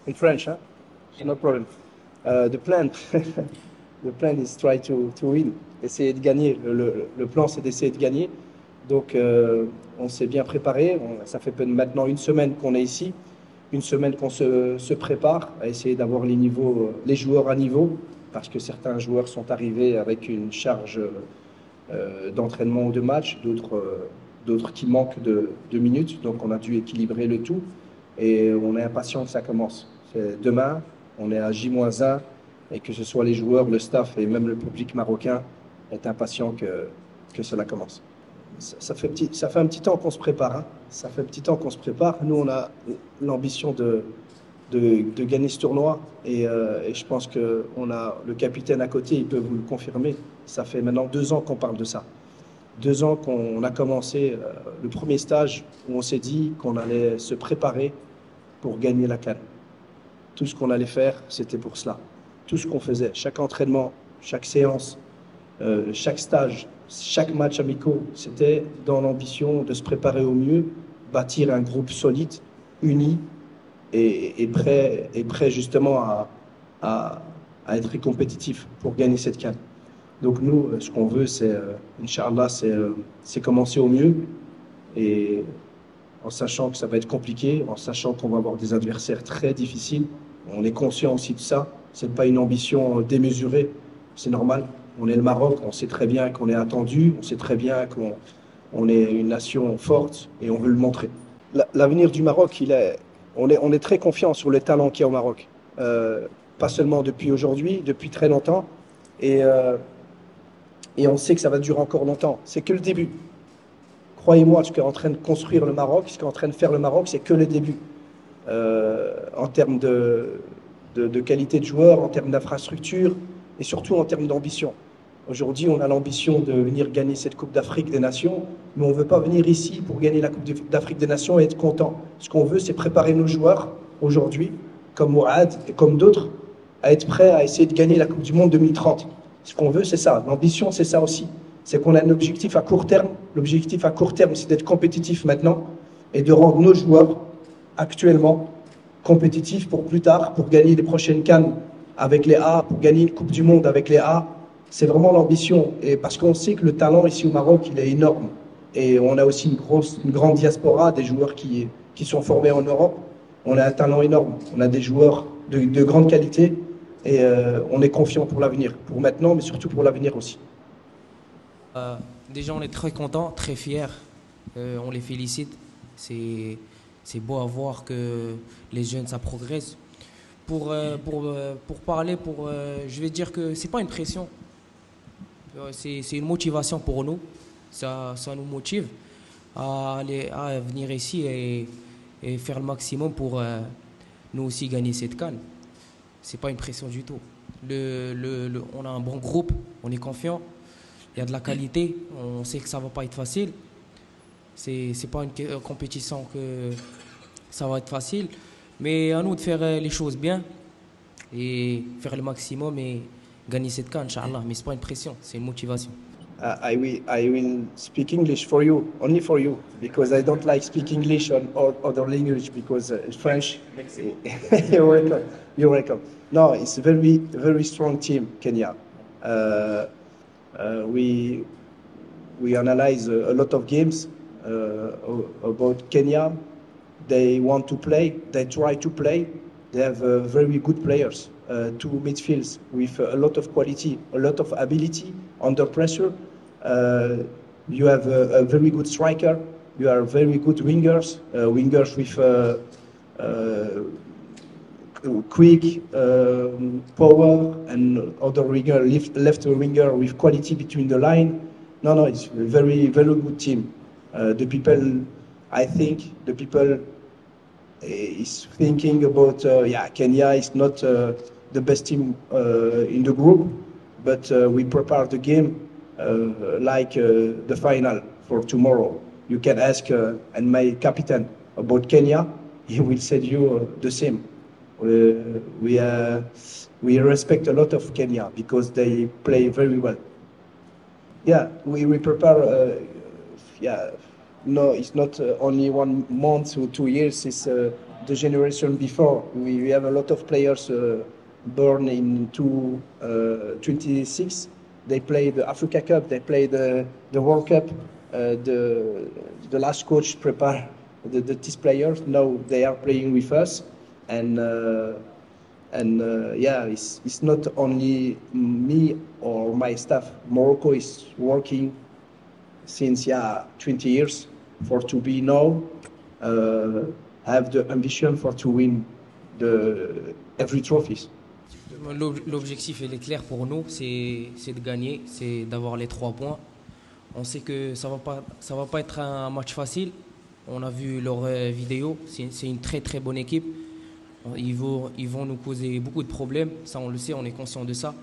In French, huh? No problem. The plan, the plan is try to win. Essayer de gagner. Le plan, c'est d'essayer de gagner. Donc, on s'est bien préparé. Ça fait maintenant une semaine qu'on est ici, une semaine qu'on se prépare à essayer d'avoir les niveaux, les joueurs à niveau, parce que certains joueurs sont arrivés avec une charge d'entraînement ou de match, d'autres qui manquent de minutes. Donc, on a dû équilibrer le tout et on est impatient que ça commence. Demain, on est à J-1 et que ce soit les joueurs, le staff et même le public marocain est impatient que cela commence. Ça fait un petit temps qu'on se prépare. Hein. Ça fait un petit temps qu'on se prépare. Nous, on a l'ambition de gagner ce tournoi et je pense qu'on a le capitaine à côté, il peut vous le confirmer. Ça fait maintenant 2 ans qu'on parle de ça. 2 ans qu'on a commencé le premier stage où on s'est dit qu'on allait se préparer pour gagner la CAN. Tout ce qu'on allait faire, c'était pour cela. Tout ce qu'on faisait, chaque entraînement, chaque séance, chaque stage, chaque match amicaux, c'était dans l'ambition de se préparer au mieux, bâtir un groupe solide, uni et prêt justement à être compétitif pour gagner cette CAN. Donc nous, ce qu'on veut, c'est, Inch'Allah, c'est commencer au mieux et en sachant que ça va être compliqué, en sachant qu'on va avoir des adversaires très difficiles. On est conscient aussi de ça. C'est pas une ambition démesurée, c'est normal. On est le Maroc, on sait très bien qu'on est attendu, on sait très bien qu'on est une nation forte et on veut le montrer. L'avenir du Maroc, on est très confiant sur les talents qu'il y a au Maroc. Pas seulement depuis aujourd'hui, depuis très longtemps. Et, euh, et on sait que ça va durer encore longtemps. C'est que le début. Croyez-moi, ce qu'est en train de construire le Maroc, ce qu'est en train de faire le Maroc, c'est que le début. En termes de qualité de joueurs, en termes d'infrastructure et surtout en termes d'ambition. Aujourd'hui, on a l'ambition de venir gagner cette Coupe d'Afrique des Nations, mais on ne veut pas venir ici pour gagner la Coupe d'Afrique des Nations et être content. Ce qu'on veut, c'est préparer nos joueurs aujourd'hui, comme Mourad et comme d'autres, à être prêts à essayer de gagner la Coupe du Monde 2030. Ce qu'on veut, c'est ça. L'ambition, c'est ça aussi. C'est qu'on a un objectif à court terme. L'objectif à court terme, c'est d'être compétitif maintenant et de rendre nos joueurs actuellement compétitifs pour plus tard, pour gagner les prochaines CAN avec les A, pour gagner une Coupe du Monde avec les A. C'est vraiment l'ambition. Et parce qu'on sait que le talent ici au Maroc, il est énorme. Et on a aussi une grande diaspora, des joueurs qui sont formés en Europe. On a un talent énorme. On a des joueurs de grande qualité. Et on est confiant pour l'avenir, pour maintenant, mais surtout pour l'avenir aussi. Déjà, on est très contents, très fiers. On les félicite. C'est beau à voir que les jeunes, ça progresse. Pour parler, je vais dire que c'est pas une pression. C'est une motivation pour nous. Ça nous motive à venir ici et faire le maximum pour nous aussi gagner cette CAN. C'est pas une pression du tout. On a un bon groupe, on est confiant. Il y a de la qualité, on sait que ça va pas être facile. C'est pas une compétition que ça va être facile, mais à nous de faire les choses bien et faire le maximum et gagner cette CAN, Inch'Allah. Mais c'est pas une pression, c'est une motivation. I will speak English for you, only for you, because I don't like speak English or other language because French. You're welcome. You're welcome. No, it's a very strong team, Kenya. We analyze a lot of games about Kenya. They want to play. They try to play. They have very good players, two midfields with a lot of quality, a lot of ability under pressure. You have a very good striker. You are very good wingers, wingers with quick power, and other winger, left winger with quality between the line. No, it's a very good team. The people, I think, is thinking about Kenya is not the best team in the group, but we prepare the game like the final for tomorrow. You can ask and my captain about Kenya, he will say you the same. We respect a lot of Kenya because they play very well. Yeah, we prepare. No, it's not only 1 month or 2 years. It's the generation before. We have a lot of players born in 26. They play the Africa Cup, they play the World Cup. The last coach prepare these players. Now they are playing with us, and yeah, it's not only me or my staff. Morocco is working since 20 years for to be now have the ambition for to win every trophies. L'objectif il est clair pour nous, c'est de gagner, c'est d'avoir les 3 points. On sait que ça va pas être un match facile. On a vu leurs vidéos, c'est une très très bonne équipe. Ils vont nous causer beaucoup de problèmes, ça on le sait, on est conscient de ça.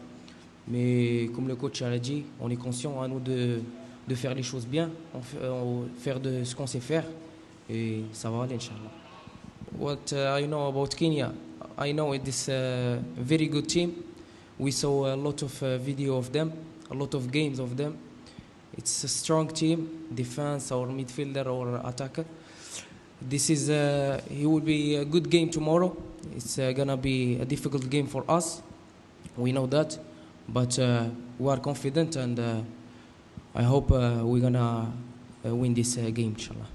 Mais comme le coach l'a dit, on est conscient à nous de faire les choses bien, faire de ce qu'on sait faire et ça va aller, Inch'Allah. What I know about Kenya, I know it is a very good team. We saw a lot of video of them, a lot of games of them. It's a strong team, defense or midfielder or attacker. It will be a good game tomorrow. It's gonna be a difficult game for us. We know that, but we are confident, and I hope we're gonna win this game, inshallah.